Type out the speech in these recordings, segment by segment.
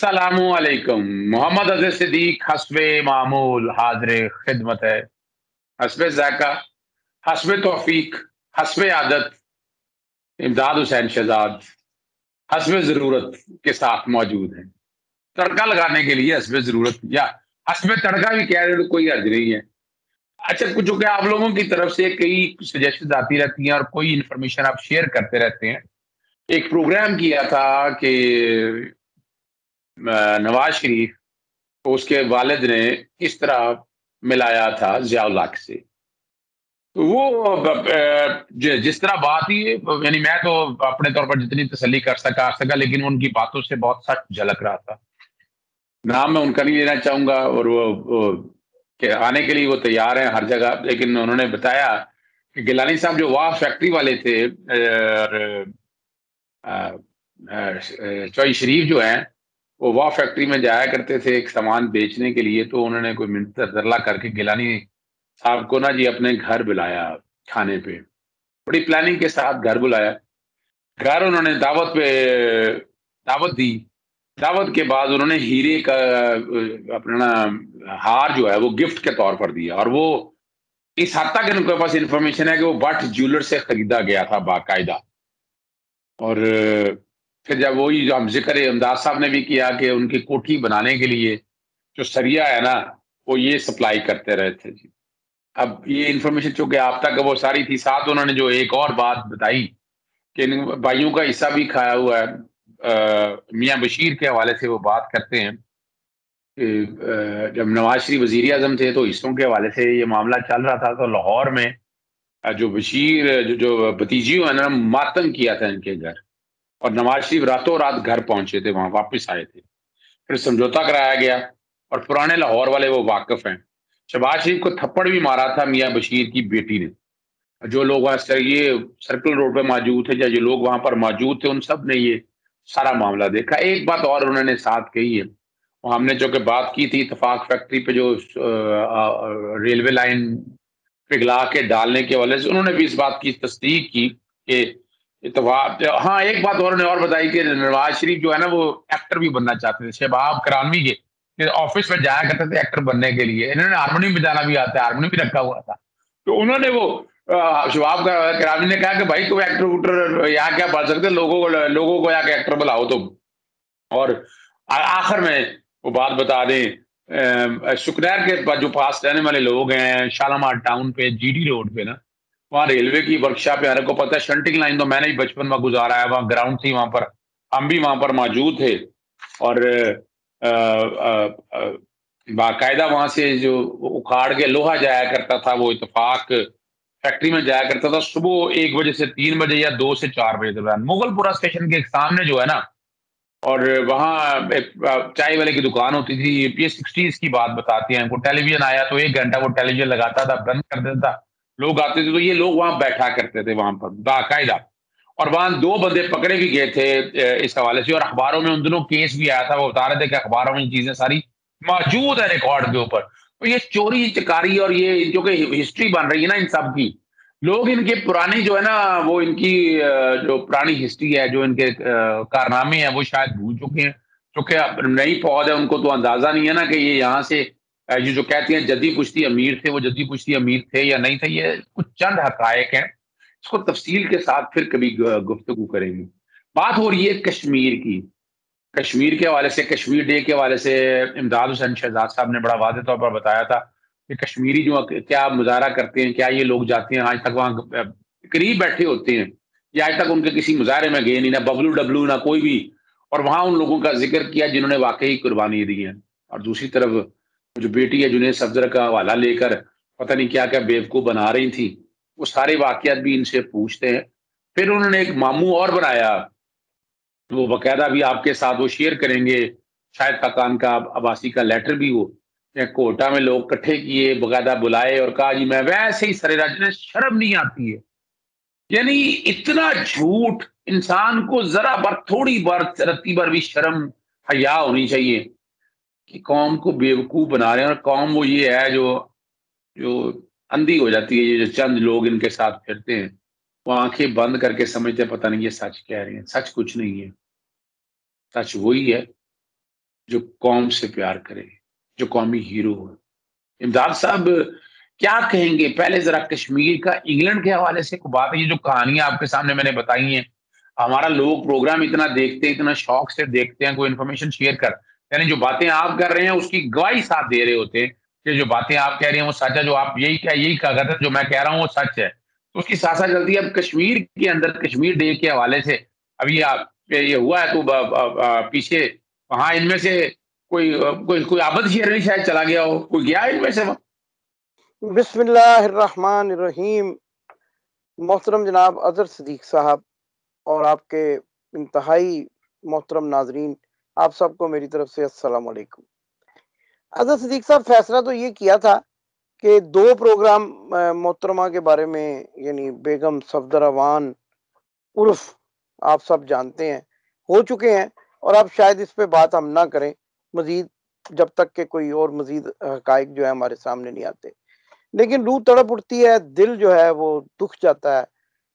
अस्सलामुअलैकुम। मोहम्मद अज़ीज़ सिद्दीक हस्बे मामूल हाज़िर खिदमत है। हस्बे ज़ायक़ा, हस्बे तौफ़ीक, हस्बे आदत इमदाद हुसैन शहज़ाद हस्बे ज़रूरत के साथ मौजूद हैं। तड़का लगाने के लिए हस्बे ज़रूरत या हस्बे तड़का भी कह रहे हो तो कोई हर्ज नहीं है। अच्छा, कुछ चूँकि आप लोगों की तरफ से कई सजेशंस आती रहती हैं और कोई इन्फॉर्मेशन आप शेयर करते रहते हैं। एक प्रोग्राम किया था कि नवाज़ शरीफ तो उसके वालिद ने किस तरह मिलाया था ज़िया-उल हक से। तो वो जिस तरह बात ही यानी मैं तो अपने तौर पर जितनी तसल्ली कर सका लेकिन उनकी बातों से बहुत सच झलक रहा था। नाम मैं उनका नहीं लेना चाहूँगा और वो कि आने के लिए वो तैयार हैं हर जगह, लेकिन उन्होंने बताया कि गिलानी साहब जो वाह फैक्ट्री वाले थे और चॉइस शरीफ जो हैं, वो वाह फैक्ट्री में जाया करते थे एक सामान बेचने के लिए, तो उन्होंने कोई मिन्नत तरला करके गिलानी साहब को ना जी अपने घर बुलाया खाने पे। बड़ी प्लानिंग के साथ घर बुलाया। घर उन्होंने दावत दी। दावत के बाद उन्होंने हीरे का अपना ना हार जो है वो गिफ्ट के तौर पर दिया और वो इस हद तक इनके पास इन्फॉर्मेशन है कि वो भट्ट ज्वेलर से खरीदा गया था बाकायदा। और फिर जब वही जो हम ज़िक्र इमदाद साहब ने भी किया कि उनकी कोठी बनाने के लिए जो सरिया है ना, वो ये सप्लाई करते रहे थे जी। अब ये इन्फॉर्मेशन चूँकि आप तक वो सारी थी, साथ उन्होंने जो एक और बात बताई कि इन भाइयों का हिस्सा भी खाया हुआ है। मियाँ बशीर के हवाले से वो बात करते हैं कि जब नवाज़ शरीफ वज़ीर-ए-आज़म थे तो हिस्सों के हवाले से ये मामला चल रहा था, तो लाहौर में जो बशीर जो भतीजी है ना, मातम किया था इनके घर और नवाज़ शरीफ रातों-रात घर पहुँचे थे, वहाँ वापस आए थे। फिर समझौता कराया गया और पुराने लाहौर वाले वो वाकिफ़ हैं। शहबाज शरीफ को थप्पड़ भी मारा था मियाँ बशीर की बेटी ने। जो लोग वहाँ ये सर्किल रोड पे मौजूद थे या जो लोग वहाँ पर मौजूद थे, उन सब ने ये सारा मामला देखा। एक बात और उन्होंने साथ कही है, वो हमने जो कि बात की थी इत्तेफ़ाक फैक्ट्री पे जो रेलवे लाइन पिघला के डालने के हवाले से, उन्होंने भी इस बात की तस्दीक की कि इत्तेफ़ाक हाँ, एक बात और उन्होंने और बताई कि नवाज़ शरीफ जो है ना, वो एक्टर भी बनना चाहते थे। शहबाब करानवी के ऑफ़िस में जाया करते थे एक्टर बनने के लिए। इन्होंने हारमोनियम बजाना भी आता है, हारमोनियम भी रखा हुआ था। तो उन्होंने वो शवाब करानी ने कहा कि भाई तुम एक्टर वुक्टर यहाँ क्या बन सकते, लोगों को यहाँ के एक्टर बुलाओ तुम। और आखिर में वो बात बता दें, सुखनैर के जो पास रहने वाले लोग हैं शालामार टाउन पे जीटी रोड पे ना, वहाँ रेलवे की वर्कशॉप है, को पता है शंटिंग लाइन तो मैंने ही बचपन में गुजारा है, वहाँ ग्राउंड थी, वहाँ पर हम भी वहाँ पर मौजूद थे और बाकायदा वहाँ से जो उखाड़ के लोहा जाया करता था, वो इत्तेफाक फैक्ट्री में जाया करता था सुबह 1 बजे से 3 बजे या 2 से 4 बजे के दौरान। मुगलपुरा स्टेशन के सामने जो है ना, और वहाँ एक चाय वाले की दुकान होती थी। ये 60s की बात बताते हैं। वो टेलीविज़न आया तो 1 घंटा वो टेलीविज़न लगाता था, बंद कर देता था। लोग आते थे तो ये लोग वहाँ बैठा करते थे वहाँ पर बाकायदा। और वहाँ 2 बंदे पकड़े भी गए थे इस हवाले से और अखबारों में उन दिनों केस भी आया था। वो बता रहे थे कि अखबारों में ये चीज़ें सारी मौजूद है रिकॉर्ड के ऊपर। तो ये चोरी-चकारी और ये जो कि हिस्ट्री बन रही है ना इन सब की, लोग इनकी पुरानी जो है ना, वो इनकी जो पुरानी हिस्ट्री है, जो इनके कारनामे हैं, वो शायद भूल चुके हैं। क्योंकि अब नई पौध है, उनको तो अंदाज़ा नहीं है ना कि ये यहाँ से ये जो कहती हैं जद्दी पुश्ती अमीर थे, वो जद्दी पुश्ती अमीर थे या नहीं थे, ये कुछ चंद हक़ाइक़ हैं। इसको तफ़सील के साथ फिर कभी गुफ्तगू करेंगे। बात हो रही है कश्मीर की। कश्मीर के हवाले से, कश्मीर डे के हवाले से इमदाद हुसैन शहज़ाद साहब ने बड़ा वाज़ेह तौर पर बताया था कि कश्मीरी जो क्या मुज़ाहरा करते हैं, क्या ये लोग जाते हैं आज तक वहाँ करीब बैठे होते हैं, या आज तक उनके किसी मुज़ाहरे में गए नहीं, ना बबलू-डब्लू ना कोई भी। और वहाँ उन लोगों का ज़िक्र किया जिन्होंने वाक़ई कुर्बानी दी है। और दूसरी तरफ जो बेटी है जुनैद सफ़दर का हवाला लेकर पता नहीं क्या-क्या बेवकूफ़ बना रही थी, वो सारे वाक़यात भी इनसे पूछते हैं। फिर उन्होंने एक मामू और बनाया, वो बाकायदा भी आपके साथ वो शेयर करेंगे, शाहिद खाकान का अब्बासी का लेटर भी वो कोटा में लोग इकट्ठे किए, बाकायदा बुलाए और कहा जी मैं वैसे ही सरेराह, जिन्हें शर्म नहीं आती है। यानी इतना झूठ, इंसान को ज़रा बार थोड़ी बार रत्ती भर भी शर्म, हया होनी चाहिए कि कौम को बेवकूफ़ बना रहे हैं और कौम वो ये है जो जो अंधी हो जाती है, ये जो चंद लोग इनके साथ फिरते हैं, वो आँखें बंद करके समझते हैं पता नहीं ये सच कह रहे हैं। सच कुछ नहीं है, सच वही है जो कौम से प्यार करे, जो कौमी हीरो हो। इमदाद साहब क्या कहेंगे? पहले ज़रा कश्मीर का इंग्लैंड के हवाले से कोई बात है, ये जो कहानियाँ आपके सामने मैंने बताई हैं, हमारा लोग प्रोग्राम इतना देखते हैं, इतना शौक से देखते हैं, कोई इन्फॉर्मेशन शेयर कर, यानी जो बातें आप कर रहे हैं उसकी गवाही साथ दे रहे होते हैं कि जो बातें आप कह रहे हैं वो सच है, जो आप यही कहा करते हैं, जो मैं कह रहा हूँ वो सच है। तो उसकी साथ-साथ चलती है अब कश्मीर के अंदर कश्मीर डे के हवाले से अभी आप ये हुआ है तो पीछे वहाँ इनमें से कोई आबद शेरनी शायद चला गया हो, कोई गया है इनमें से वहाँ? बिस्मिल्लाहिर्रहमानिर्रहीम। मोहतरम जनाब अज़हर सिद्दीक़ साहब और आपके इंतहाई मोहतरम नाज़रीन, आप सबको मेरी तरफ से अस्सलाम वालेकुम। अज़हर सिद्दीक़ साहब, फैसला तो ये किया था कि 2 प्रोग्राम मोहतरमा के बारे में, यानी बेगम सफदर अवान उर्फ आप सब जानते हैं, हो चुके हैं और अब शायद इस पे बात हम ना करें मज़ीद, जब तक कि कोई और मज़ीद हक़ाइक़ जो है हमारे सामने नहीं आते। लेकिन रूह तड़प उठती है, दिल जो है वो दुख जाता है।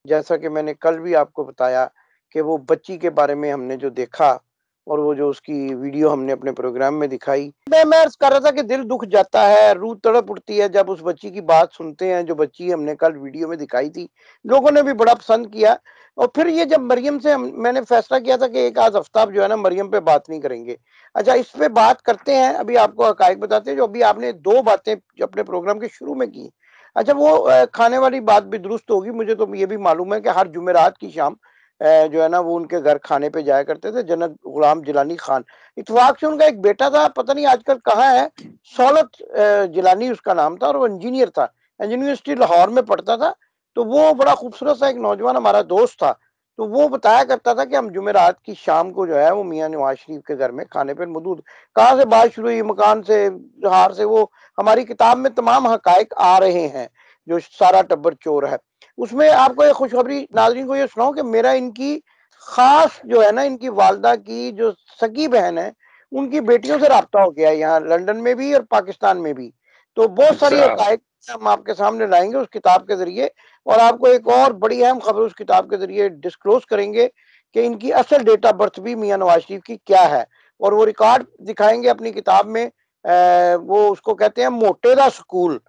जैसा कि मैंने कल भी आपको बताया कि वो बच्ची के बारे में हमने जो देखा और वो जो उसकी वीडियो हमने अपने प्रोग्राम में दिखाई, मैं अर्ज़ कर रहा था कि दिल दुख जाता है, रूह तड़प उठती है जब उस बच्ची की बात सुनते हैं, जो बच्ची हमने कल वीडियो में दिखाई थी। लोगों ने भी बड़ा पसंद किया और फिर ये जब मरियम से मैंने फैसला किया था कि एक आध हफ्ता जो है ना मरियम पे बात नहीं करेंगे। अच्छा, इस पे बात करते हैं, अभी आपको हकायक बताते हैं। जो अभी आपने 2 बातें जो अपने प्रोग्राम के शुरू में की, अच्छा वो खाने वाली बात भी दुरुस्त होगी। मुझे तो ये भी मालूम है कि हर जुमेरात की शाम जो है ना वो उनके घर खाने पे जाया करते थे जन्नत गुलाम जिलानी खान। इत्तेफाक से उनका एक बेटा था, पता नहीं आजकल कहाँ है, सौलत जिलानी उसका नाम था और वो इंजीनियर था, यूनिवर्सिटी लाहौर में पढ़ता था। तो वो बड़ा खूबसूरत सा एक नौजवान हमारा दोस्त था। तो वो बताया करता था कि हम जुमेरात की शाम को जो है वो मियाँ नवाज शरीफ के घर में खाने पे मौजूद। कहाँ से बात शुरू हुई, मकान से, हार से, वो हमारी किताब में तमाम हकायक आ रहे हैं, जो सारा टब्बर चोर है। उसमें आपको एक खुशखबरी नाज़रीन को ये सुनाऊं कि मेरा इनकी खास जो है ना, इनकी वालदा की जो सगी बहन है, उनकी बेटियों से राब्ता हो गया है, यहाँ लंदन में भी और पाकिस्तान में भी। तो बहुत सारी अच्छा, हकायक हम आपके सामने लाएंगे उस किताब के ज़रिए और आपको एक और बड़ी अहम खबर उस किताब के ज़रिए डिस्क्लोज़ करेंगे कि इनकी असल डेट ऑफ बर्थ भी मियाँ नवाज शरीफ की क्या है और वो रिकॉर्ड दिखाएंगे अपनी किताब में। वो उसको कहते हैं मोटे दा स्कूल।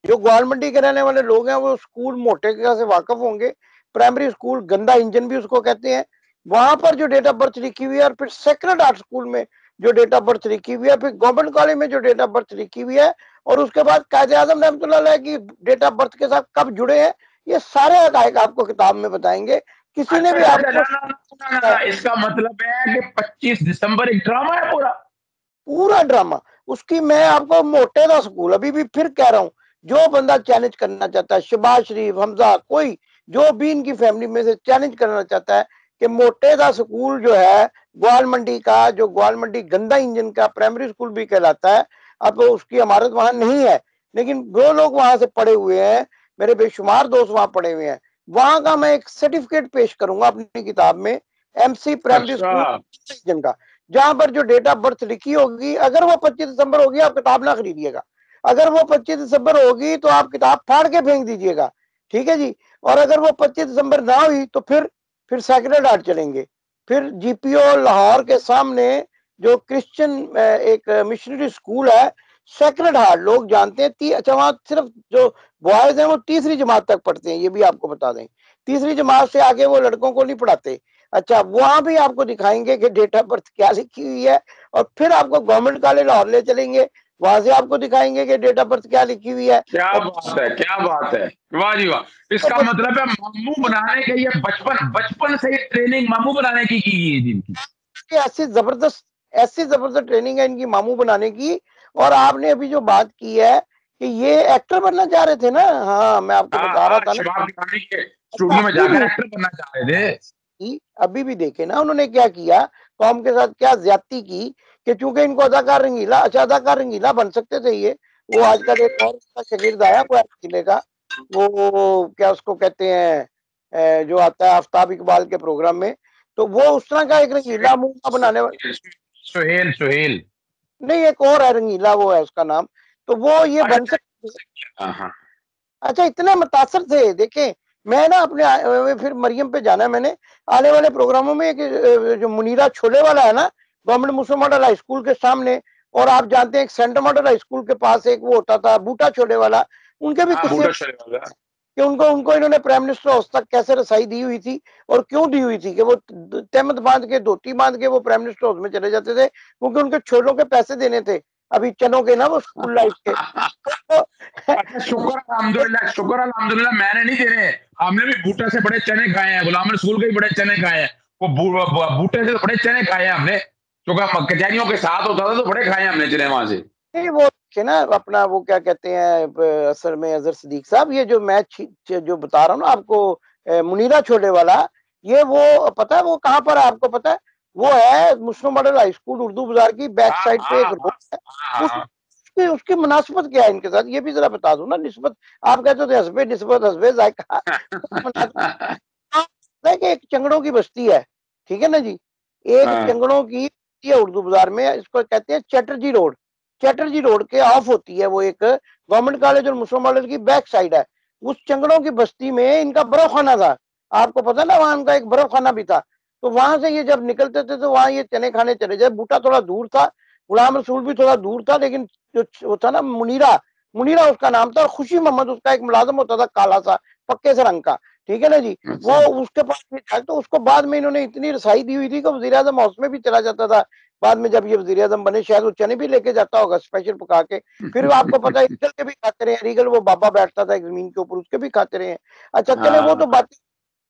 जो ग्वाल मंडी के रहने वाले लोग हैं वो स्कूल मोटे का से वाकिफ होंगे। प्राइमरी स्कूल गंदा इंजन भी उसको कहते हैं। वहां पर जो डेट ऑफ बर्थ लिखी हुई है और फिर सेक्रेड आर्ट स्कूल में जो डेट ऑफ बर्थ लिखी हुई है, फिर गवर्नमेंट कॉलेज में जो डेट ऑफ बर्थ लिखी हुई है और उसके बाद कायदे आजम रहमतुल्लाह की डेट ऑफ बर्थ के साथ कब जुड़े हैं, ये सारे हकायक आपको किताब में बताएंगे। किसी ने अच्छा, भी अच्छा, अच्छा, आपको ना, इसका मतलब है कि 25 दिसंबर एक ड्रामा है पूरा? पूरा ड्रामा उसकी, मैं आपको मोटे दा स्कूल अभी भी फिर कह रहा हूँ, जो बंदा चैलेंज करना चाहता है, शहबाज शरीफ, हमजा, कोई जो भी इनकी फैमिली में से चैलेंज करना चाहता है कि मोटे दा स्कूल जो है ग्वाल मंडी का, जो ग्वाल मंडी गंदा इंजन का प्राइमरी स्कूल भी कहलाता है। अब उसकी इमारत वहां नहीं है, लेकिन जो लोग वहां से पढ़े हुए हैं, मेरे बेशुमार दोस्त वहां पढ़े हुए हैं, वहां का मैं एक सर्टिफिकेट पेश करूंगा अपनी किताब में, एमसी प्राइमरी अच्छा, स्कूल इंजन का, जहां पर जो डेट ऑफ बर्थ लिखी होगी। अगर वो 25 दिसंबर होगी आप किताब ना खरीदिएगा, अगर वो 25 दिसंबर होगी तो आप किताब फाड़ के फेंक दीजिएगा, ठीक है जी। और अगर वो 25 दिसंबर ना हुई तो फिर सेक्रेड हार्ट चलेंगे। फिर जीपीओ लाहौर के सामने जो क्रिश्चियन एक मिशनरी स्कूल है, सेक्रेड हार्ट लोग जानते हैं। अच्छा, वहां सिर्फ जो बॉयज हैं वो तीसरी जमात तक पढ़ते हैं, ये भी आपको बता दें। तीसरी जमात से आगे वो लड़कों को नहीं पढ़ाते। अच्छा, वहां भी आपको दिखाएंगे कि डेट ऑफ बर्थ क्या लिखी हुई है और फिर आपको गवर्नमेंट कॉलेज लाहौर ले चलेंगे, वहां से आपको दिखाएंगे कि डेट ऑफ बर्थ क्या लिखी हुई है। क्या और बात है, क्या बात है! वाह जी वाह! इसका मतलब है मामू बनाने के ये बचपन बचपन से ही ट्रेनिंग मामू बनाने की गई है जिनकी। ऐसी जबरदस्त ट्रेनिंग है इनकी मामू बनाने की। और आपने अभी जो बात की है कि ये एक्टर बनना चाह रहे थे ना, हाँ मैं आपको हाँ, बता रहा हाँ, था ना। शबाब गिरानी के अच्छा, स्टूडियो में जाकर एक्टर बनना चाह रहे थे। अभी भी देखे ना उन्होंने क्या किया, कौम के साथ क्या ज्यादती की, कि चूंकि इनको अदाकार रंगीला, अच्छा अदाकार रंगीला बन सकते थे ये। वो आजकल एक और उसका शागिर्द आया हुआ है रंगीले का, वो क्या उसको कहते हैं, जो आता है आफ्ताब इकबाल के प्रोग्राम में, तो वो उस तरह का एक रंगीला मुंह का बनाने वाला। सुहेल सुहेल। नहीं, एक और है रंगीला, वो है उसका नाम। तो वो ये बन अच्छा, सकते। हाँ, हाँ। अच्छा, इतने मुतासर थे, देखें। मैं ना फिर मरियम पे जाना है मैंने, आने वाले प्रोग्रामों में। एक जो मुनीरा छोले वाला है ना, गवर्नमेंट मुस्लिम मॉडल हाई स्कूल के सामने। और आप जानते हैं एक सेंट्रल मॉडल हाई स्कूल के पास एक वो होता था बूटा छोड़े वाला, उनके भी किस्से कि उनको इन्होंने प्राइम मिनिस्टर हाउस तक कैसे रसाई दी हुई थी और क्यों दी हुई थी कि वो तहमत बांध के, धोती बांध के वो प्राइम मिनिस्टर हाउस में चले जाते थे, क्योंकि उनके छोरों के पैसे देने थे अभी चनों के ना, वो स्कूल लाइफ के। अच्छा, शुक्र अल्हम्दुलिल्लाह मैंने नहीं देने, हमने भी बूटे से बड़े चने खाए हैं, गुलाम रसूल के भी बड़े चने खाए हैं, वो बूटे से बड़े चने खाए हैं हमने, क्योंकि कचहरियों के साथ होता था तो बड़े खाए हैं हमने चने वहां से। नहीं वो ना अपना वो क्या कहते हैं असल में अजहर सिद्दीक साहब, ये जो मैच जो बता रहा हूँ ना आपको, मुनीरा छोड़े वाला, ये वो पता है वो कहाँ पर है आपको पता है? वो है मुस्लिम मॉडल हाई स्कूल उर्दू बाजार की बैक साइड पे एक रोड है। उसकी उसकी मुनासिबत क्या है इनके साथ, ये भी जरा बता दो ना। निस्बत आप कहते थे हस्बे निस्बत हस्बे जायका एक चंगड़ों की बस्ती है, ठीक है ना जी, एक चंगड़ों की उर्दू बाजार में, इसको कहते हैं चैटर्जी रोड। चैटर्जी रोड के ऑफ होती है वो, एक गवर्नमेंट कॉलेज और मुस्लिम कॉलेज की बैक साइड है। उस चंगड़ों की बस्ती में इनका बर्फ खाना था, आपको पता ना, वहां उनका एक बर्फ खाना भी था। तो वहां से ये जब निकलते थे तो वहां ये चने खाने चले जाए। बूटा थोड़ा दूर था, गुलाम रसूल भी थोड़ा दूर था, लेकिन जो वो था ना मुनीरा, मुनीरा उसका नाम था, और खुशी मोहम्मद उसका एक मुलाजम होता था, काला सा पक्के से रंग का, ठीक है ना जी। वो उसके पास भी था, तो उसको बाद में इन्होंने इतनी रसाई दी हुई थी कि वजीर आजम हाउस में भी चला जाता था। बाद में जब ये वजीर आजम बने, शायद वो चने भी लेके जाता होगा स्पेशल पका के। फिर आपको पता है रीगल के भी खाते रहे, रीगल वो बाबा बैठता था एक जमीन के ऊपर, उसके भी खाते रहे। अच्छा चले वो तो बात।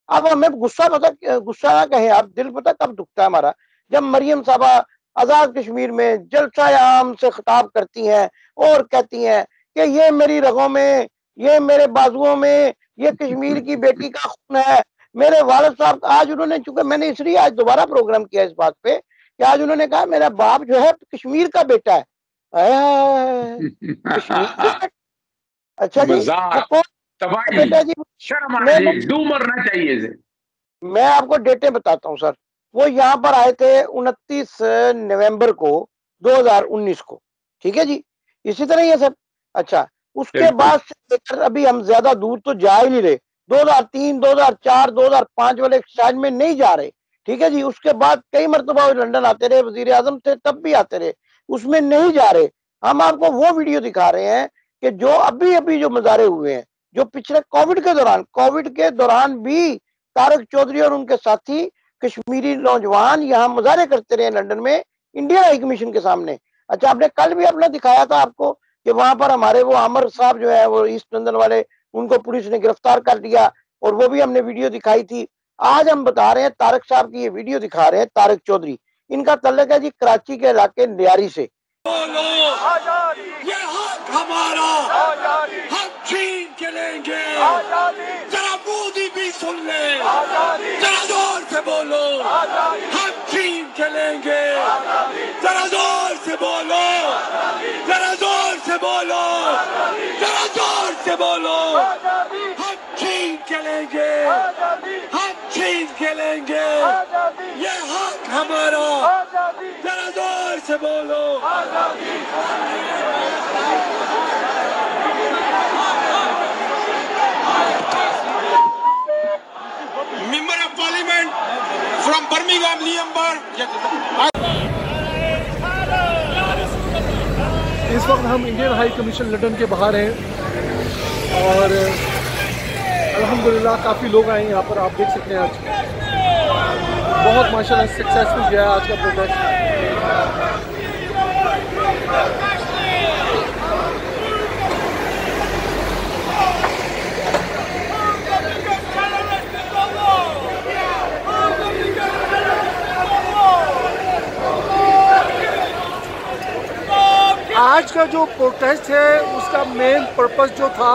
अब हमें गुस्सा पता, गुस्सा ना कहें आप, दिल पता कब दुखता है हमारा, जब मरियम साहबा आजाद कश्मीर में जलसा आम से खिताब करती हैं और कहती हैं कि ये मेरी रगों में, ये मेरे बाजुओं में, ये कश्मीर की बेटी का खून है। मेरे वालिद साहब आज उन्होंने, चूंकि मैंने इसलिए आज दोबारा प्रोग्राम किया इस बात पे कि आज उन्होंने कहा मेरा बाप जो है कश्मीर का बेटा है। कश्मीर का बेटा? अच्छा जी, वो कौन बेटा जी? मरना चाहिए। मैं आपको डेटें बताता हूँ सर। वो यहाँ पर आए थे 29 नवंबर को 2019 को, ठीक है जी, इसी तरह ही है सर। अच्छा, उसके बाद से लेकर अभी हम ज्यादा दूर तो जा ही नहीं रहे, 2003, 2004, 2005 वाले एक्सचेंज में नहीं जा रहे, ठीक है जी। उसके बाद कई मरतबा लंदन आते रहे, वजीर आजम थे तब भी आते रहे, उसमें नहीं जा रहे। हम आपको वो वीडियो दिखा रहे हैं कि जो अभी अभी जो मुजाहरे हुए हैं, जो पिछले कोविड के दौरान भी तारक चौधरी और उनके साथी कश्मीरी नौजवान यहाँ मुजाहरे करते रहे लंदन में इंडियन हाई कमीशन के सामने। अच्छा, आपने कल भी अपना दिखाया था आपको कि वहां पर हमारे वो आमर साहब जो है वो ईस्ट लंदन वाले, उनको पुलिस ने गिरफ्तार कर लिया, और वो भी हमने वीडियो दिखाई थी। आज हम बता रहे हैं तारक साहब की ये वीडियो दिखा रहे हैं, तारक चौधरी, इनका तल्लुक है जी कराची के इलाके लियारी से। ये हक हमारा, हम छीन के लेंगे, जरा मोदी भी सुन ले, जरा जोर से बोलो, हम छीन के लेंगे, जरा जोर से बोलो, जरा जोर से बोलो, जरा जोर से बोलो, हम छीन के लेंगे, हम छीन के लेंगे, ये हक हमारा, जरा जोर से बोलो। Member of Parliament from Birmingham, Liamburg. इस वक्त हम इंडियन हाई कमीशन लंदन के बाहर हैं और अल्हम्दुलिल्लाह काफ़ी लोग आए यहाँ पर, आप देख सकते हैं। आज बहुत माशाल्लाह सक्सेसफुल गया आज का प्रोटेस्ट। आज का जो प्रोटेस्ट है उसका मेन पर्पस जो था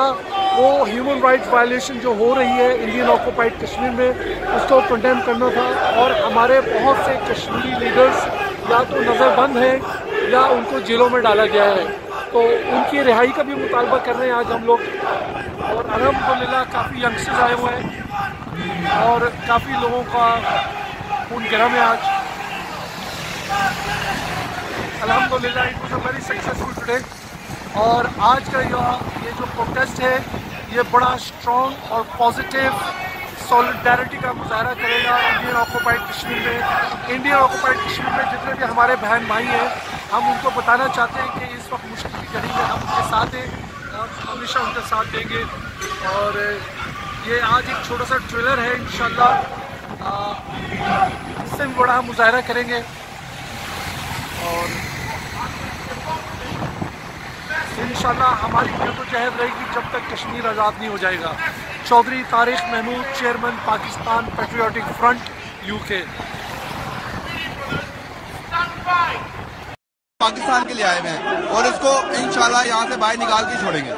वो ह्यूमन राइट्स वायलेशन जो हो रही है इंडियन ऑक्यूपाइड कश्मीर में, उसको कंडेम करना था। और हमारे बहुत से कश्मीरी लीडर्स या तो नज़रबंद हैं या उनको जेलों में डाला गया है, तो उनकी रिहाई का भी मुतालबा कर रहे हैं आज हम लोग। और अल्हम्दुलिल्लाह काफ़ी यंगस्टर्स आए हुए हैं और काफ़ी लोगों का खून गर्म है आज। अल्हम्दुलिल्लाह it was a very successful today. और आज का ये जो प्रोटेस्ट है ये बड़ा स्ट्रॉन्ग और पॉजिटिव सॉलिडारिटी का मुजाहरा करेगा इंडियन ऑक्यूपाइड कश्मीर में। इंडियन ऑक्यूपाइड कश्मीर में जितने भी हमारे बहन भाई हैं, हम उनको बताना चाहते हैं कि इस वक्त मुश्किल की घड़ी में हम उनके साथ हैं और हमेशा उनका साथ देंगे। और ये आज एक छोटा सा ट्रेलर है, इंशाल्लाह इससे भी बड़ा हम मुजाहरा करेंगे और इंशाल्लाह हमारी जद्दोजहद रहेगी जब तक कश्मीर आज़ाद नहीं हो जाएगा। Chaudhry Tariq Mahmood, chairman Pakistan patriotic front UK. Pakistan के लिए आए हुए हैं और इसको इंशाल्लाह यहाँ से बाहर निकाल के छोड़ेंगे।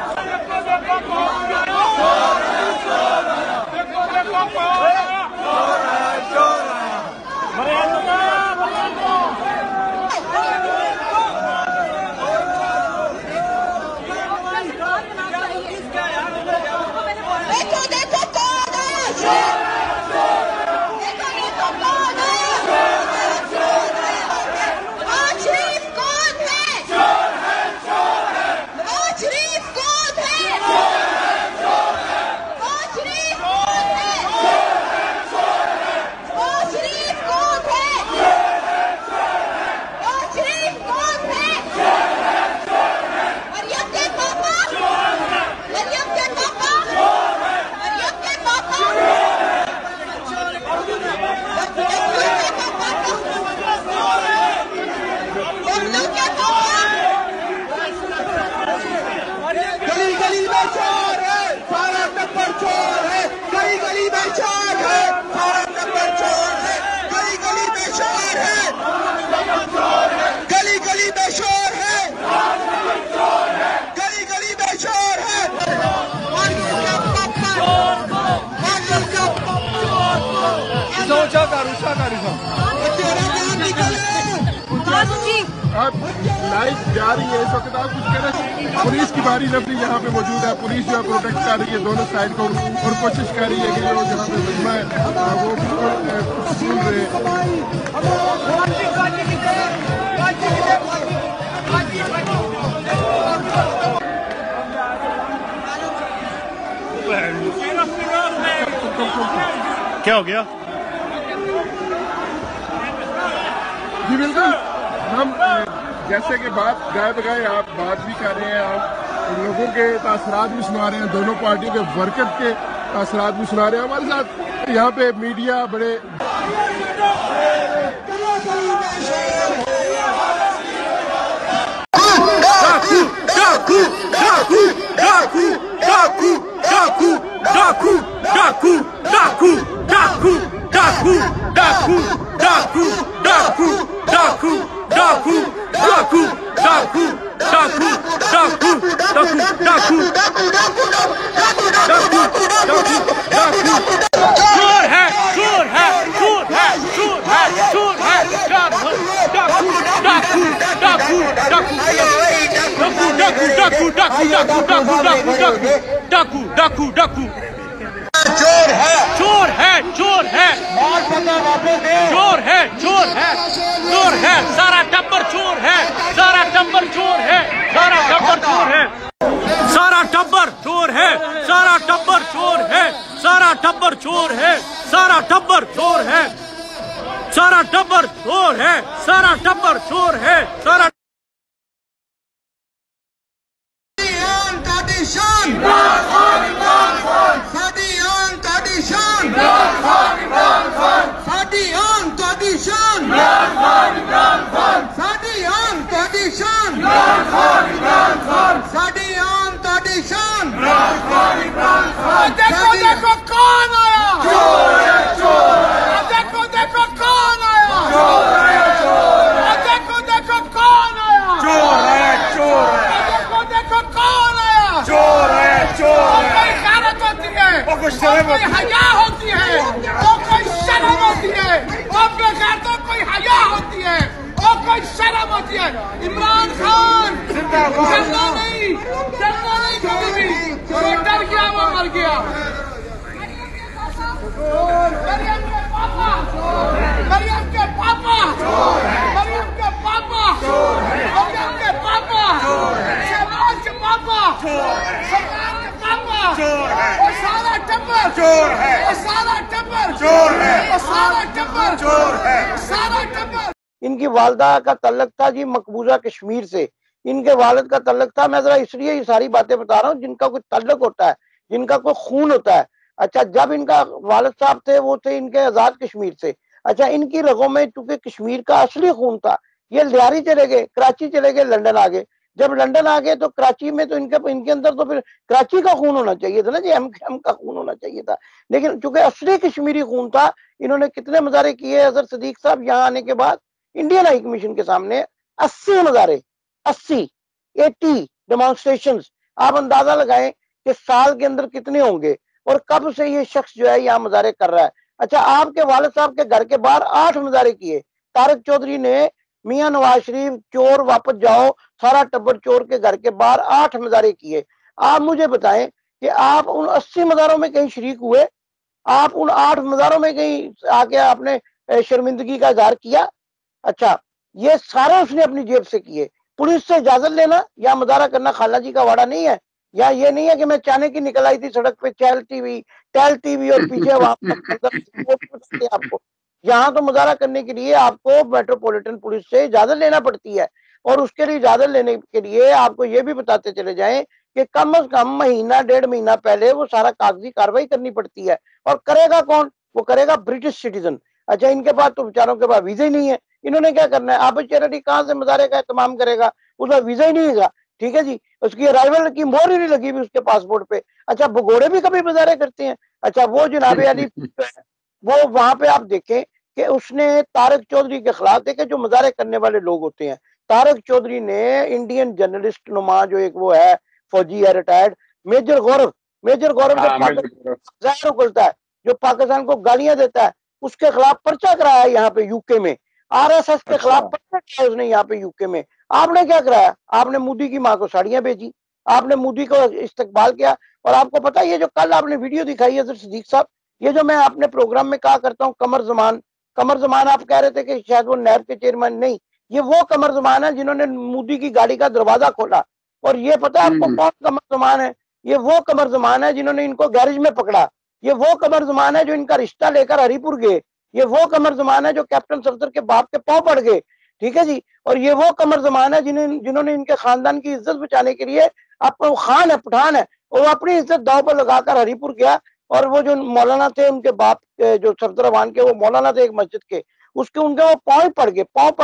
आप लाइव जा रही है इस वक्त, आप कुछ कह रहे हैं। पुलिस की भारी नफरी यहाँ पे मौजूद है, पुलिस जो है प्रोटेक्ट कर रही है दोनों साइड को और कोशिश कर रही है कि जो जहाँ पे जुर्म है वो बिल्कुल सुन रहे। क्या हो गया जी? बिल्कुल, हम जैसे कि बात गाय बगाए आप बात भी कर रहे हैं, आप लोगों के तासरात भी सुना रहे हैं, दोनों पार्टियों के वर्कर के तासरात भी सुना रहे हैं। हमारे साथ यहाँ पे मीडिया बड़े डाकू चोर है, चोर है, चोर है, चोर है, चोर है, चोर है, सारा टब्बर चोर है, सारा टब्बर चोर है, सारा टब्बर चोर है, सारा टब्बर चोर है, सारा टब्बर चोर है, सारा टब्बर चोर है, सारा टब्बर चोर है, सारा टब्बर चोर है, सारा टब्बर चोर है, सारा देखो देखो कौन आया, चोर है, चोर है, देखो देखो कौन आया, चोर है, चोर है, देखो देखो कौन आया, चोर है, चोर है, देखो देखो कौन आया, चोर है, चोर है। कोई गैरत होती है, कोई हया होती है, और कोई शर्म होती है, और बेगैरतों कोई हया होती है, और कोई शर्म होती है। इमरान खान डरना नहीं कभी भी, जो डर गया वो मर गया। मरियम के पापा, मरियम के पापा, मरियम के पापा, मरियम के पापा, शहबाज के पापा, शहबाज के पापा, चोर है, वो सारा टब्बर चोर है, वो सारा टब्बर चोर है, वो सारा टब्बर चोर है, सारा टब्बर। इनकी वालदा का तल्लक था जी मकबूजा कश्मीर से, इनके वालिद का तल्लक था। मैं जरा इसलिए ये सारी बातें बता रहा हूँ जिनका कोई तल्लक होता है, जिनका कोई खून होता है। अच्छा, जब इनका वालिद साहब थे वो थे इनके आजाद कश्मीर से। अच्छा, इनकी रगों में चूंकि कश्मीर का असली खून था, ये लियारी चले गए, कराची चले गए, लंदन आ गए। जब लंदन आ गए तो कराची में तो इनके अंदर तो फिर कराची का खून होना चाहिए था ना जी, एम का खून होना चाहिए था। लेकिन चूंकि असली कश्मीरी खून था, इन्होंने कितने मुजाहरे किए अजहर सदीक साहब यहाँ आने के बाद इंडियन हाई कमीशन के सामने? 80 मुजाहरे, 80 डेमोन्स्ट्रेशंस। आप अंदाजा लगाएं कि साल के अंदर कितने होंगे और कब से ये शख्स जो है यहाँ मुजाहरे कर रहा है। अच्छा, आपके वालिद साहब के घर के बाहर 8 मुजाहरे किए। तारिक चौधरी ने मियां नवाज शरीफ चोर वापस जाओ, सारा टब्बर चोर के घर के बाहर 8 मुजाहरे किए। आप मुझे बताएं कि आप उन 80 मुजाहरों में कहीं शरीक हुए? आप उन 8 मुजाहरों में कहीं आके आपने शर्मिंदगी का इजहार किया? अच्छा, ये सारे उसने अपनी जेब से किए। पुलिस से इजाजत लेना या मुजाहरा करना खाला जी का वाड़ा नहीं है। या ये नहीं है कि मैं चाने की निकल आई थी सड़क पे, टहलती हुई और पीछे वहां आपको। यहाँ तो मुजाहरा करने के लिए आपको मेट्रोपॉलिटन पुलिस से इजाजत लेना पड़ती है, और उसके लिए इजाजत लेने के लिए आपको ये भी बताते चले जाएं कि कम से कम महीना 1.5 महीना पहले वो सारा कागजी कार्रवाई करनी पड़ती है। और करेगा कौन? वो करेगा ब्रिटिश सिटीजन। अच्छा, इनके पास तो बेचारों के पास वीजा ही नहीं है। इन्होंने क्या करना है? आप चैरिटी कहाँ से मुजाहरे का एहतमाम करेगा? उसका वीजा ही नहीं है, ठीक है जी, उसकी अराइवल की मोहर ही नहीं लगी हुई उसके पासपोर्ट पे। अच्छा, भगोड़े भी कभी मुजाहरे करते हैं? अच्छा, वो जनाब अली वो वहां पे आप देखें कि उसने तारिक चौधरी के खिलाफ, देखे जो मुजाहरे करने वाले लोग होते हैं, तारिक चौधरी ने इंडियन जर्नलिस्ट नुमा जो एक वो है फौजी है रिटायर्ड, मेजर गौरव जहर उगलता है, जो पाकिस्तान को गालियां देता है, उसके खिलाफ पर्चा कराया यहाँ पे यूके में। आरएसएस के खिलाफ पर्चा कराया उसने यहाँ पे यूके में। आपने क्या कराया? आपने मोदी की माँ को साड़ियां भेजी, आपने मोदी को इस्तकबाल किया। और आपको पता है ये जो कल आपने वीडियो दिखाई है अजहर सिद्दीक साहब, ये जो मैं अपने प्रोग्राम में कहा करता हूँ कमर जमान आप कह रहे थे कि शायद वो नैब के चेयरमैन, नहीं, ये वो कमर जमान है जिन्होंने मोदी की गाड़ी का दरवाजा खोला। और ये पता है आपको कौन कमर जमान है? ये वो कमर जमान है जिन्होंने इनको गैरेज में पकड़ा। ये वो कमर जमान है जो इनका रिश्ता लेकर हरिपुर गए। ये वो कमर जमान है जो कैप्टन सफदर के बाप के पांव पड़ गए, ठीक है जी। और ये वो कमर जमान है जिन्होंने इनके खानदान की इज्जत बचाने के लिए, अपना खान है, पठान है, वो अपनी इज्जत दांव पर लगाकर हरिपुर गया। और वो जो मौलाना थे उनके बाप जो सफदर अवान के, वो मौलाना थे एक मस्जिद के, उसके उनके वो पांव पड़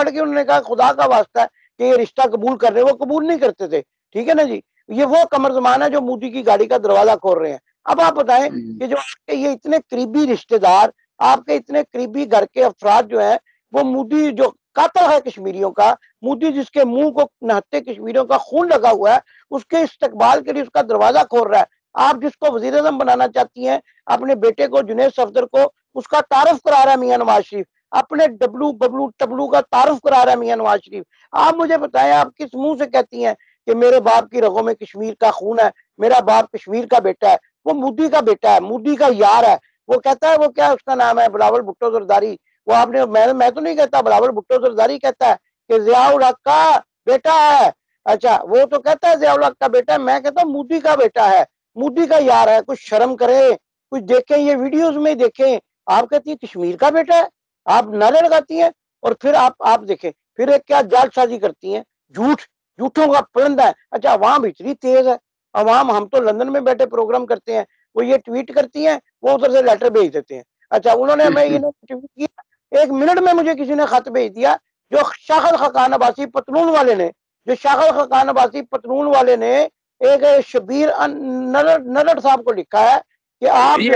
के उन्होंने कहा खुदा का वास्ता है कि ये रिश्ता कबूल कर रहे। वो कबूल नहीं करते थे, ठीक है ना जी। ये वो कमर जमान है जो मोदी की गाड़ी का दरवाजा खोल रहे हैं। अब आप बताएं कि जो आपके ये इतने करीबी रिश्तेदार, आपके इतने करीबी घर के अफराद जो है, वो मोदी जो कातिल है कश्मीरियों का, मोदी जिसके मुंह को नहत्ते कश्मीरियों का खून लगा हुआ है, उसके इस्तकबाल के लिए उसका दरवाजा खोल रहा है। आप जिसको वजीर आज़म बनाना चाहती हैं, अपने बेटे को जुनैद सफदर को, उसका तारुफ करा रहा है मियां नवाज शरीफ, अपने डब्लू बबलू टबलू का तारुफ करा रहा है मियां नवाज शरीफ। आप मुझे बताएं, आप किस मुंह से कहती हैं कि मेरे बाप की रगों में कश्मीर का खून है, मेरा बाप कश्मीर का बेटा है? वो मोदी का बेटा है, मोदी का यार है। वो कहता है, वो क्या उसका नाम है, बिलावल भुट्टो जरदारी, वो आपने, मैं तो नहीं कहता, बिलावल भुट्टो जरदारी कहता है कि जियाउल हक का बेटा है। अच्छा, वो तो कहता है जियाउल हक का बेटा है, मैं कहता हूँ मोदी का बेटा है, मोदी का यार है। कुछ शर्म करें, कुछ देखें, ये वीडियोस में देखें। आप कहती है कश्मीर का बेटा है, आप नारे लगाती हैं। और फिर आप देखें, फिर एक क्या जालसाजी करती हैं, झूठों का पलंदा है। अच्छा, अवाम इतनी तेज है, अवाम, हम तो लंदन में बैठे प्रोग्राम करते हैं, वो ये ट्वीट करती हैं, वो उधर से लेटर भेज देते हैं। अच्छा, उन्होंने हमें ये ट्वीट किया, 1 मिनट में मुझे किसी ने खत भेज दिया, जो शाखल खकान अब्बासी पतनून वाले ने, एक शबीर नलट साहब को लिखा है कि आप ये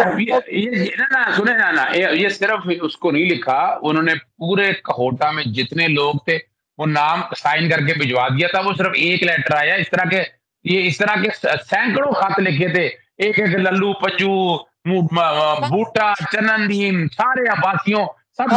ना सुने ना, ये सिर्फ उसको नहीं लिखा, उन्होंने पूरे कोटा में जितने लोग थे वो नाम साइन करके भिजवा दिया था। वो सिर्फ एक लेटर आया, इस तरह के सैकड़ों खत लिखे थे, एक लल्लू पंजू बूटा चननदीन सारे आबासियों सब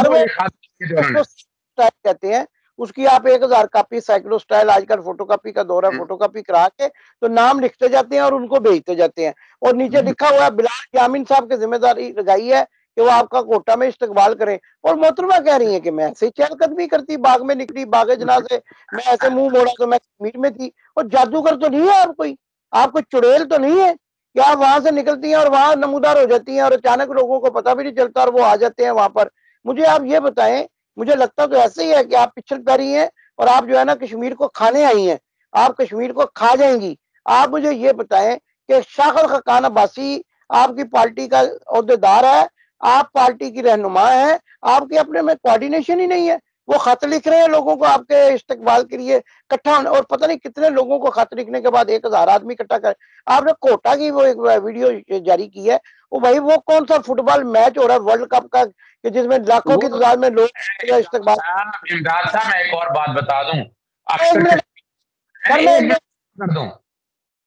कहते हैं। उसकी आप 1000 कॉपी साइक्लो स्टाइल, आजकल फोटोकॉपी का दौर है, फोटोकॉपी करा के तो नाम लिखते जाते हैं और उनको भेजते जाते हैं। और नीचे लिखा हुआ है बिलाल यामीन साहब की जिम्मेदारी लगाई है कि वो आपका कोटा में इस्तकबाल करें। और मोहतरमा कह रही है कि मैं ऐसे चहलकदमी करती, बाग में निकली, बागे जना से मैं ऐसे मुंह मोड़ा तो मैं कश्मीर में थी। और जादूगर तो नहीं है आप कोई चुड़ैल तो नहीं है कि आप वहां से निकलती हैं और वहां नमूदार हो जाती हैं और अचानक लोगों को पता भी नहीं चलता और वो आ जाते हैं वहां पर। मुझे आप ये बताएं, मुझे लगता तो ऐसे ही है कि आप पिछल पैरी हैं और आप जो है ना कश्मीर को खाने आई हैं, आप कश्मीर को खा जाएंगी। आप मुझे ये बताएं कि शाखल खकान अब्बासी आपकी पार्टी का ओहदेदार है, आप पार्टी की रहनुमा है, आपके अपने में कोऑर्डिनेशन ही नहीं है। वो खत लिख रहे हैं लोगों को आपके इस्तकबाल के लिए इकट्ठा, और पता नहीं कितने लोगों को खत लिखने के बाद 1000 आदमी इकट्ठा कर। आपने कोटा की वो एक वीडियो जारी की है, वो भाई वो कौन सा फुटबॉल मैच हो रहा है वर्ल्ड कप का कि जिसमें लाखों की तादाद में लोग इस्तकबाल। इमदाद साहब मैं एक और बात बता दूं, कर दूं,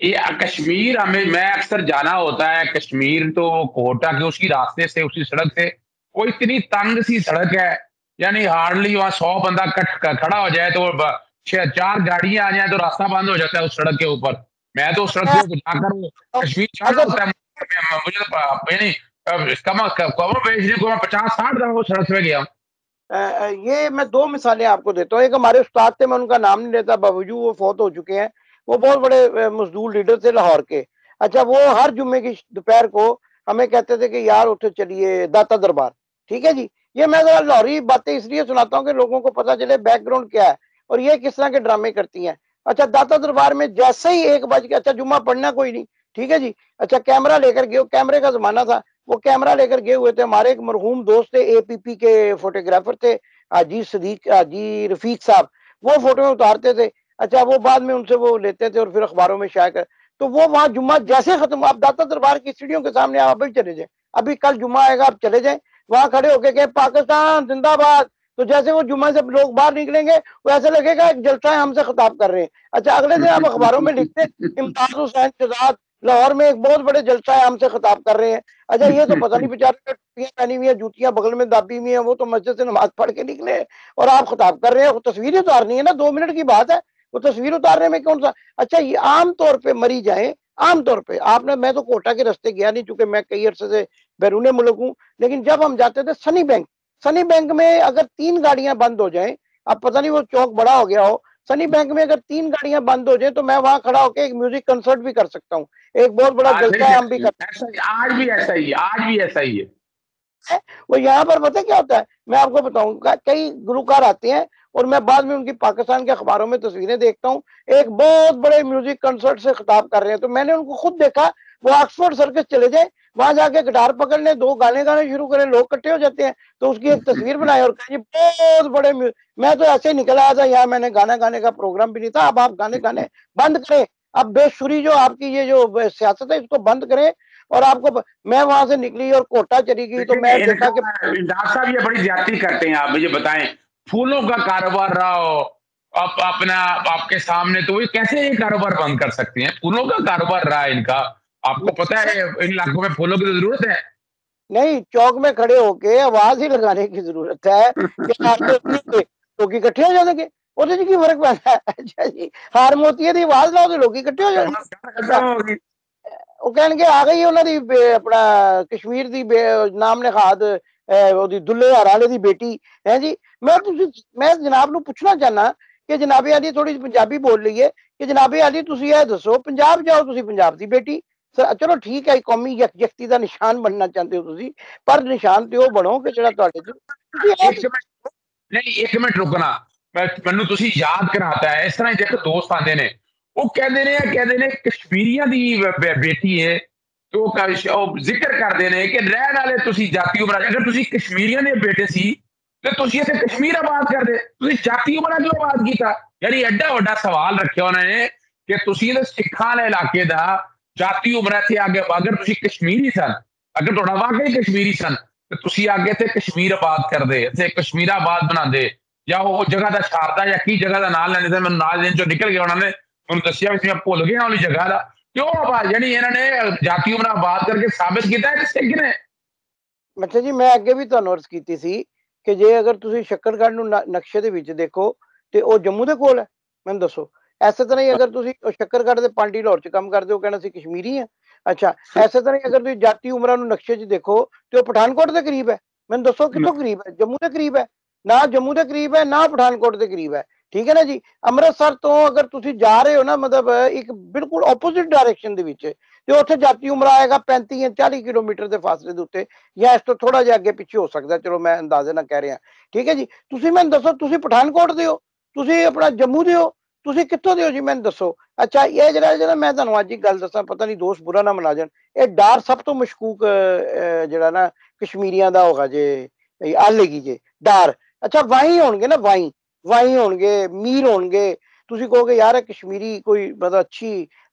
ये कश्मीर हमें, मैं अक्सर जाना होता है कश्मीर, तो कोटा के उसकी रास्ते से उसी सड़क से वो इतनी तंग सी सड़क है, यानी हार्डली वहां 100 बंदा खड़ा हो जाए तो 4 गाड़ियां आ जाए तो रास्ता बंद हो जाता है उस सड़क के ऊपर। मैं तो उस सड़क से जाकर कश्मीर जाना होता है, मुझे तो कम भेजने को मैं 50-60 दफा उस सड़क से गया। ये मैं 2 मिसालें आपको देता हूँ। एक हमारे उस्ताद थे, मैं उनका नाम नहीं लेता, बावजूद वो फौत हो चुके हैं। वो बहुत बड़े मजदूर लीडर थे लाहौर के। अच्छा, वो हर जुम्मे की दोपहर को हमें कहते थे कि यार उठे चलिए दाता दरबार। ठीक है जी, ये मैं जरा लाहौरी बातें इसलिए सुनाता हूँ कि लोगों को पता चले बैकग्राउंड क्या है और ये किस तरह के ड्रामे करती हैं। अच्छा, दाता दरबार में जैसे ही 1 बज के, अच्छा जुम्मा पढ़ना कोई नहीं, ठीक है जी, अच्छा कैमरा लेकर गए, कैमरे का जमाना था, वो कैमरा लेकर गए हुए थे। हमारे एक मरहूम दोस्त थे, एपीपी के फोटोग्राफर थे, हाजी रफीक साहब, वो फोटो उतारते थे। अच्छा, वो बाद में उनसे वो लेते थे और फिर अखबारों में शाया कर। तो वो वहां जुम्मा जैसे खत्म, आप दाता दरबार की सीढ़ियों के सामने आप अभी चले जाए, अभी कल जुम्मा आएगा, आप चले जाए वहां खड़े होके कहे पाकिस्तान जिंदाबाद, तो जैसे वो जुम्मा से लोग बाहर निकलेंगे वो ऐसा लगेगा एक जलसा है, हमसे खिताब कर रहे हैं। अच्छा, अगले दिन आप अखबारों में लिखते इम्तियाज हुसैन शहजाद लाहौर में एक बहुत बड़े जलसा है, हमसे खिताब कर रहे हैं। अच्छा, ये तो पता नहीं बेचारे टोपियां पहनी हुई है, जूतियां बगल में दाबी हुई है, वो तो मस्जिद से नमाज पढ़ के निकले और आप खिताब कर रहे हैं। वो तस्वीरें उतारनी है ना, 2 मिनट की बात है, वो तस्वीर उतारने में कौन सा। अच्छा, ये आम तौर पे मरी जाए, आम तौर पे आपने, मैं तो कोटा के रास्ते गया नहीं चूंकि मैं कई अरसे से बैरूने मुल्क हूँ, लेकिन जब हम जाते थे सनी बैंक में अगर 3 गाड़ियां बंद हो जाएं, अब पता नहीं वो चौक बड़ा हो गया हो, सनी बैंक में अगर 3 गाड़ियां बंद हो जाए तो मैं वहां खड़ा होकर एक म्यूजिक कंसर्ट भी कर सकता हूँ। एक बहुत बड़ा जलसा है, हम भी कर, आज भी ऐसा ही है, आज भी ऐसा ही है। वो यहाँ पर पता क्या होता है, मैं आपको बताऊंगा, कई गुलकार आते हैं और मैं बाद में उनकी पाकिस्तान के अखबारों में तस्वीरें देखता हूँ, एक बहुत बड़े म्यूजिक कंसर्ट से खिताब कर रहे हैं, तो मैंने उनको खुद देखा, वो ऑक्सफोर्ड सर्कस चले जाए, वहां जाके गिटार पकड़ने 2 गाने गाने शुरू करें, लोग इकट्ठे हो जाते हैं, तो उसकी एक तस्वीर बनाए और कहा बहुत बड़े। मैं तो ऐसे ही निकल आया था, यहाँ मैंने गाना गाने का प्रोग्राम भी नहीं था। अब आप गाने गाने बंद करें, अब बेशुरी जो आपकी ये जो सियासत है इसको बंद करें। और आपको, मैं वहां से निकली और कोटा चली गई तो मैं देखा कि डॉक्टर साहब ये बड़ी ज्यादती करते हैं। आप मुझे बताएं, फूलों का कारोबार रहा हो आप अपना आपके सामने, तो ये कैसे ये कारोबार बंद कर सकते हैं? फूलों का कारोबार रहा है इनका, आपको पता है इन इलाकों में फूलों की तो जरूरत है नहीं। चौक में खड़े होके आवाज ही लगाने की जरूरत है कि लोग इकट्ठे हो जाएंगे, ਉਹਦੇ ਚ ਕੀ फर्क पैदा है। अच्छा जी, हार मोतिये की आवाज लाओ तो लोग इकट्ठे हो जाएंगे। ਉਹ ਕਹਿਣਗੇ ਆ ਗਈ ਉਹਨਾਂ ਦੀ ਆਪਣਾ ਕਸ਼ਮੀਰ ਦੀ ਨਾਮ ਨਿਖਾਦ ਉਹਦੀ ਦੁੱਲੇ ਹਾਰ ਵਾਲੇ ਦੀ ਬੇਟੀ ਹੈ ਜੀ। ਮੈਂ ਜਨਾਬ ਨੂੰ ਪੁੱਛਣਾ ਚਾਹਨਾ ਕਿ ਜਨਾਬੇ ਆਲੀ ਥੋੜੀ ਪੰਜਾਬੀ ਬੋਲ ਲਈਏ ਕਿ ਜਨਾਬੇ ਆਲੀ ਤੁਸੀਂ ਇਹ ਦੱਸੋ, ਪੰਜਾਬ ਜਾਓ ਤੁਸੀਂ ਪੰਜਾਬ ਦੀ ਬੇਟੀ, ਚਲੋ ਠੀਕ ਹੈ ਕੌਮੀ ਯਕਜਹਿਤੀ ਦਾ ਨਿਸ਼ਾਨ ਬਣਨਾ ਚਾਹੁੰਦੇ ਹੋ ਤੁਸੀਂ, ਪਰ ਨਿਸ਼ਾਨ ਤੇ ਉਹ ਬਣੋ ਕਿ ਜਿਹੜਾ ਤੁਹਾਡੇ ਚ नहीं। 1 मिनट रुकना, ਮੈਨੂੰ ਤੁਸੀਂ ਯਾਦ ਕਰਾਤਾ ਹੈ। ਇਸ ਤਰ੍ਹਾਂ ਹੀ ਇੱਕ ਦੋਸਤ ਆਂਦੇ ਨੇ, ਉਹ ਕਹਿੰਦੇ ਨੇ ਕਸ਼ਮੀਰੀਆਂ ਦੀ ਬੇਟੀ ਹੈ, ਤੇ ਉਹ ਜ਼ਿਕਰ ਕਰਦੇ ਨੇ ਕਿ ਰਹਿਣ ਵਾਲੇ ਤੁਸੀਂ ਜਾਤੀ ਉਮਰਾ, ਅਗਰ ਤੁਸੀਂ ਕਸ਼ਮੀਰੀਆਂ ਦੇ ਬੇਟੇ ਸੀ ਤੇ ਤੁਸੀਂ ਇੱਥੇ ਕਸ਼ਮੀਰ ਆਬਾਦ ਕਰਦੇ, ਤੁਸੀਂ ਜਾਤੀ ਉਮਰਾ ਕਿਉਂ ਆਬਾਦ ਕੀਤਾ? ਯਾਨੀ ਐਡਾ ਵੱਡਾ ਸਵਾਲ ਰੱਖਿਆ ਉਹਨਾਂ ਨੇ ਕਿ ਤੁਸੀਂ ਇਹਦੇ ਸਿੱਖਾਂ ਵਾਲੇ ਇਲਾਕੇ ਦਾ ਜਾਤੀ ਉਮਰਾ ਇੱਥੇ ਆ ਕੇ, ਅਗਰ ਤੁਸੀਂ ਕਸ਼ਮੀਰੀ ਸਨ, ਅਗਰ ਤੁਹਾਡਾ ਵਾਕਈ ਕਸ਼ਮੀਰੀ ਸਨ ਤੇ ਤੁਸੀਂ ਅੱਗੇ ਤੇ ਕਸ਼ਮੀਰ ਆਬਾਦ ਕਰਦੇ, ਇੱਥੇ ਕਸ਼ਮੀਰਾਬਾਦ ਬਣਾਉਂਦੇ, ਜਾਂ ਉਹ ਜਗ੍ਹਾ ਦਾ ਸ਼ਾਰਦਾ ਜਾਂ ਕੀ ਜਗ੍ਹਾ ਦਾ ਨਾਂ ਲੈਂਦੇ ਸੀ, ਮੈਨੂੰ ਨਾਂ ਦੇਣ ਚੋਂ ਨਿਕਲ ਗਿਆ, ਉਹਨਾਂ ਨੇ ਮੈਨੂੰ ਦੱਸਿਆ ਵੀ ਮੈਂ ਭੁੱਲ ਗਿਆ ਉਹਦੀ ਜਗ੍ਹਾ ਦਾ। ਕਿਉਂ ਆਬਾਦ, ਯਾਨੀ ਇਹਨਾਂ ਨੇ ਜਾਤੀ ਉਮਰਾ ਆਬਾਦ ਕਰਕੇ ਸਾਬਿਤ ਕੀਤਾ ਹੈ ਕਿ ਸਿੱਖ ਨੇ। ਅੱਛਾ ਜੀ, ਮੈਂ ਅੱਗੇ ਵੀ ਤੁਹਾਨੂੰ ਅਰਜ਼ ਕੀਤੀ ਸੀ ਕਿ ਜੇ ਅਗਰ ਤੁਸੀਂ ਸ਼ੱਕਰਗੜ੍ਹ ਨੂੰ ਨਕਸ਼ੇ ਦੇ ਵਿੱਚ ਦੇਖੋ ਤੇ ਉਹ ਜੰਮੂ ਦੇ ਕੋਲ ਹੈ, ਮੈਨੂੰ ਦੱਸੋ। ਐਸੇ ਤਰ੍ਹਾਂ ਹੀ ਅਗਰ ਤੁਸੀਂ ਸ਼ੱਕਰਗੜ੍ਹ ਦੇ ਪਾਂਡੀ ਲਾਹੌਰ ਚ ਕੰਮ ਕਰਦੇ ਹੋ, ਕਹਿਣਾ ਸੀ ਕਸ਼ਮੀਰੀ ਹੈ। ਅੱਛਾ, ਐਸੇ ਤਰ੍ਹਾਂ ਹੀ ਅਗਰ ਤੁਸੀਂ ਜਾਤੀ ਉਮਰਾਂ ਨੂੰ ਨਕਸ਼ੇ 'ਚ ਦੇਖੋ ਤੇ ਉਹ ਪਠਾਨਕੋਟ ਦੇ ਕਰੀਬ ਹੈ। ਮੈਨੂੰ ਦੱਸੋ ਕਿੱਥੋਂ ਕਰੀਬ ਹੈ? ਜੰਮੂ ਦੇ ਕਰੀਬ ਹੈ ਨਾ, ਜੰਮੂ ਦੇ ਕਰੀਬ ਹੈ ਨਾ ਪਠਾਨਕੋਟ ਦੇ ਕਰੀਬ ਹੈ। ठीक है ना जी। ਅੰਮ੍ਰਿਤਸਰ ਤੋਂ ਅਗਰ ਤੁਸੀਂ ਜਾ ਰਹੇ ਹੋ ਨਾ ਮਤਲਬ ਇੱਕ ਬਿਲਕੁਲ ਆਪੋਜ਼ਿਟ ਡਾਇਰੈਕਸ਼ਨ ਦੇ ਵਿੱਚ, ਤੇ ਉੱਥੇ ਜਾਤੀ ਉਮਰਾ ਆਏਗਾ 35 ਜਾਂ 40 ਕਿਲੋਮੀਟਰ ਦੇ ਫਾਸਲੇ ਦੇ ਉੱਤੇ, ਜਾਂ ਇਸ ਤੋਂ ਥੋੜਾ ਜਿਹਾ ਅੱਗੇ ਪਿੱਛੇ ਹੋ ਸਕਦਾ, ਚਲੋ ਮੈਂ ਅੰਦਾਜ਼ੇ ਨਾਲ ਕਹਿ ਰਿਹਾ, ਠੀਕ ਹੈ ਜੀ। ਤੁਸੀਂ ਮੈਨੂੰ ਦੱਸੋ, ਤੁਸੀਂ ਪਠਾਨਕੋਟ ਦੇ ਹੋ, ਤੁਸੀਂ ਆਪਣਾ ਜੰਮੂ ਦੇ ਹੋ, ਤੁਸੀਂ ਕਿੱਥੋਂ ਦੇ ਹੋ ਜੀ, ਮੈਨੂੰ ਦੱਸੋ। ਅੱਛਾ, ਇਹ ਜਿਹੜਾ ਮੈਂ ਤੁਹਾਨੂੰ ਅੱਜ ਇੱਕ ਗੱਲ ਦੱਸਾਂ, ਪਤਾ ਨਹੀਂ ਦੋਸਤ ਬੁਰਾ ਨਾ ਮਨਾ ਜਾਣ, ਇਹ ਡਾਰ ਸਭ ਤੋਂ ਮਸ਼ਕੂਕ ਜਿਹੜਾ ਨਾ ਕਸ਼ਮੀਰੀਆਂ ਦਾ ਹੋਗਾ ਜੇ, ਆਲੇਗੀ ਜੇ ਡਾਰ। ਅੱਛਾ, ਵਾਈ ਹੋਣਗੇ ਨਾ, ਵਾਈ ਹੋਣਗੇ, ਮੀਰ ਹੋਣਗੇ, ਤੁਸੀਂ ਕਹੋਗੇ ਯਾਰ ਕਸ਼ਮੀਰੀ ਕੋਈ ਮਤਲਬ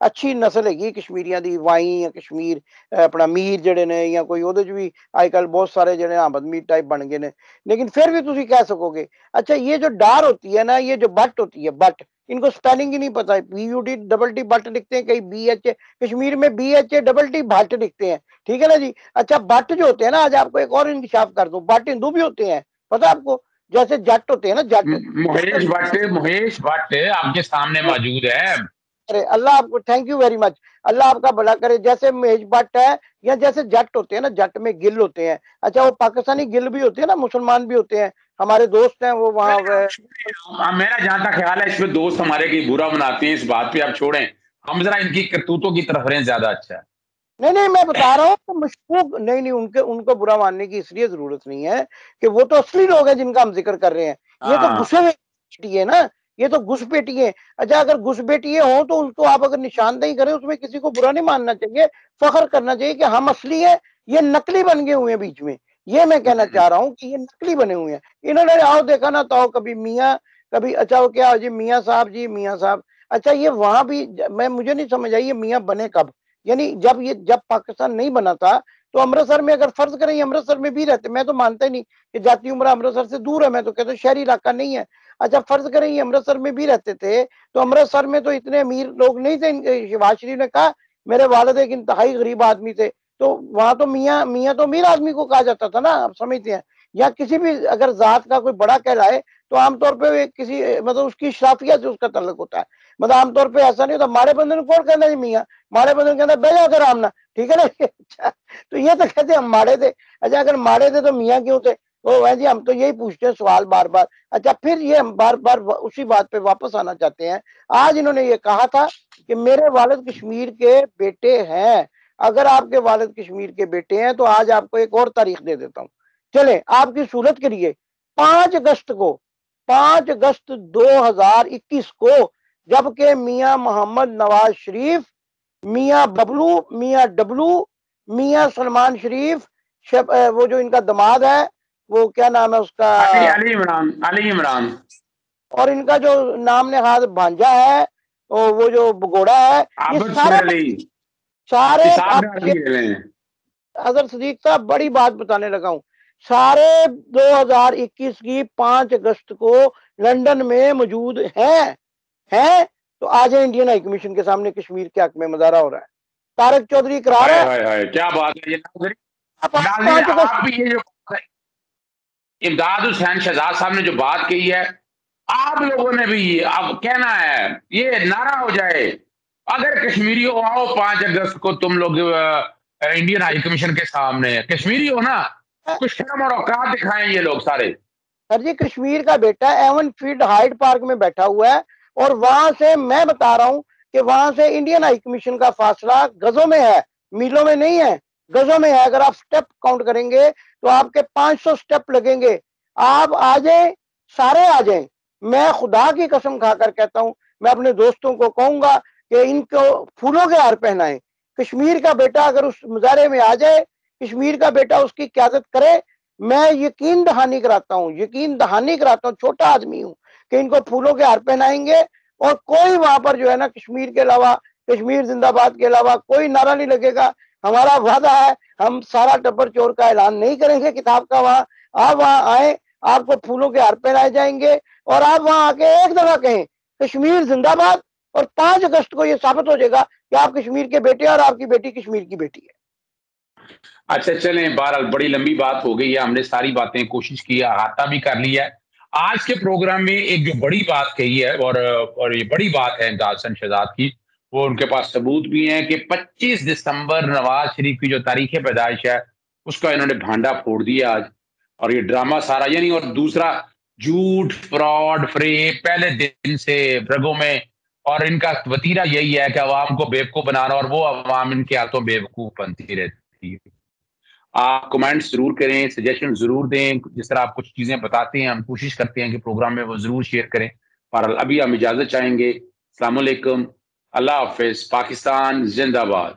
ਅੱਛੀ ਨਸਲ ਹੈਗੀ ਕਸ਼ਮੀਰੀਆਂ ਦੀ, ਵਾਈ ਜਾਂ ਕਸ਼ਮੀਰ ਆਪਣਾ ਮੀਰ ਜਿਹੜੇ ਨੇ, ਜਾਂ ਕੋਈ ਉਹਦੇ 'ਚ ਵੀ ਅੱਜ ਕੱਲ बहुत सारे जो आमद मीर टाइप बन गए ने, लेकिन फिर भी तुम कह सकोगे। अच्छा, ये जो डार होती है ना, ये जो बट होती है, बट, इनको स्पेलिंग ही नहीं पता है, PUT डबल टी बट लिखते हैं, कहीं BH, कश्मीर में BH डबल टी भट्ट लिखते हैं, ठीक है ना जी। अच्छा, बट जो होते हैं ना, आज आपको एक और इंकशाफ कर दूं, बट हिंदू भी होते हैं, पता है आपको, जैसे जट होते हैं ना, जट। महेश भट्ट आपके सामने मौजूद है। अरे अल्लाह आपको, थैंक यू वेरी मच, अल्लाह आपका भला करे। जैसे महेश भट्ट है, या जैसे जट होते हैं ना, जट में गिल होते हैं। अच्छा, वो पाकिस्तानी गिल भी होते हैं ना, मुसलमान भी होते हैं, हमारे दोस्त हैं वो वहाँ। मेरा जहां तक ख्याल है, इसमें दोस्त हमारे की बुरा मनाते हैं, इस बात पे आप छोड़ें, हम जरा इनकी करतूतों की तरफ रहें, ज्यादा अच्छा है। नहीं, मैं बता रहा हूँ तो मशकूक नहीं, उनको बुरा मानने की इसलिए जरूरत नहीं है कि वो तो असली लोग हैं जिनका हम जिक्र कर रहे हैं। ये तो घुसे हुए है ना, ये तो घुसपैठिए। अच्छा, अगर घुसपैठिए हो तो उसको आप अगर निशानदेही करें, उसमें किसी को बुरा नहीं मानना चाहिए, फख्र करना चाहिए कि हम असली है, ये नकली बन गए हुए हैं बीच में। ये मैं कहना चाह रहा हूँ कि ये नकली बने हुए हैं। इन्होंने आओ देखा ना तो कभी मियाँ, कभी अच्छा वो क्या जी मियाँ साहब। अच्छा, ये वहां भी मुझे नहीं समझ आई, ये मियाँ बने कब, यानी जब पाकिस्तान नहीं बना था तो अमृतसर में, अगर फर्ज करें अमृतसर में भी रहते, मैं तो मानता ही नहीं कि जाती उम्रा अमृतसर से दूर है, मैं तो कहता हूँ शहरी इलाका नहीं है। अच्छा, फर्ज करें ये अमृतसर में भी रहते थे, तो अमृतसर में तो इतने अमीर लोग नहीं थे। शहबाज शरीफ ने कहा मेरे वालिद एक इंतहाई गरीब आदमी थे, तो वहां तो मियाँ तो अमीर आदमी को कहा जाता था ना, आप समझते हैं। या किसी भी अगर जात का कोई बड़ा कहलाए तो आमतौर पे किसी मतलब उसकी इशराफिया से उसका तल्लुक होता है, मतलब आमतौर पे ऐसा नहीं होता। मारे बंदे ने कौन कहना है मियाँ, मारे बंदे कहना बेजा कर आमना, ठीक है ना। अच्छा, तो ये तो कहते हम मारे थे। अच्छा, अगर मारे थे तो मियाँ क्यों थे, वो है जी, हम तो यही पूछते हैं सवाल बार बार। अच्छा, फिर ये हम बार बार उसी बात पे वापस आना चाहते हैं। आज इन्होंने ये कहा था कि मेरे वालिद कश्मीर के बेटे हैं। अगर आपके वालिद कश्मीर के बेटे हैं तो आज आपको एक और तारीख दे देता हूँ, चले आपकी सूरत के लिए। 5 अगस्त 2021 को, जबकि मियाँ मोहम्मद नवाज शरीफ, मियाँ बबलू, मियाँ डबलू, मियाँ सलमान शरीफ, वो जो इनका दामाद है, वो क्या नाम है उसका, अली इमरान, और इनका जो नाम ने हाथ भांजा है, वो जो भगोड़ा है, ये सारे अजहर सदीक साहब, बड़ी बात बताने लगा हूं, सारे 2021 की 5 अगस्त को लंदन में मौजूद हैं। तो आज इंडियन हाई कमीशन के सामने कश्मीर के हक में मुजाहरा हो रहा है। तारक चौधरी करा रहा है। क्या बात है ये जो इमदाद हुसैन शहजाद साहब ने जो बात कही है, आप लोगों ने भी अब कहना है, ये नारा हो जाए, अगर कश्मीरी हो आओ 5 अगस्त को तुम लोग इंडियन हाई कमीशन के सामने, कश्मीरी हो ना, कुछ शर्म और औकात दिखाएं ये लोग सारे। सर जी, कश्मीर का बेटा एवन फील्ड हाइड पार्क में बैठा हुआ है, और वहां से मैं बता रहा हूं कि वहां से इंडियन हाई कमीशन का फासला गजों में है, मीलों में नहीं है, गजों में है। अगर आप स्टेप काउंट करेंगे तो आपके 500 स्टेप लगेंगे। आप आ जाए, सारे आ जाए। मैं खुदा की कसम खाकर कहता हूं, मैं अपने दोस्तों को कहूंगा कि इनको फूलों के हार पहनाएं। कश्मीर का बेटा अगर उस मुजाहरे में आ जाए, कश्मीर का बेटा उसकी क़यादत करे, मैं यकीन दहानी कराता हूँ, छोटा आदमी हूँ, कि इनको फूलों के हार पहनाएंगे। और कोई वहां पर जो है ना, कश्मीर के अलावा, कश्मीर जिंदाबाद के अलावा कोई नारा नहीं लगेगा। हमारा वादा है, हम सारा टब्बर चोर का ऐलान नहीं करेंगे किताब का। वहां आप वहां आए, आपको फूलों के हार पहनाए जाएंगे, और आप वहां आके एक दफा कहें कश्मीर जिंदाबाद, और 5 अगस्त को यह साबित हो जाएगा कि आप कश्मीर के बेटे और आपकी बेटी कश्मीर की बेटी है। अच्छा, चलें, बहरहाल बड़ी लंबी बात हो गई है, हमने सारी बातें कोशिश की, अहाता भी कर लिया है। आज के प्रोग्राम में एक जो बड़ी बात कही है, और ये बड़ी बात है इमदाद हुसैन शहजाद की, वो उनके पास सबूत भी हैं कि 25 दिसंबर नवाज शरीफ की जो तारीख पैदाइश है, उसका इन्होंने भांडा फोड़ दिया आज। और ये ड्रामा सारा, यानी, और दूसरा झूठ, फ्रॉड, फरेब पहले दिन से रगों में, और इनका वतीरा यही है कि अवाम को बेवकूफ बनाना, और वो अवाम इनके हाथों बेवकूफ बनती रहती है। आप कमेंट्स जरूर करें, सजेशन जरूर दें, जिस तरह आप कुछ चीजें बताते हैं हम कोशिश करते हैं कि प्रोग्राम में वो जरूर शेयर करें। पर अभी हम इजाजत चाहेंगे। अस्सलाम वालेकुम, अल्लाह हाफिज, पाकिस्तान जिंदाबाद।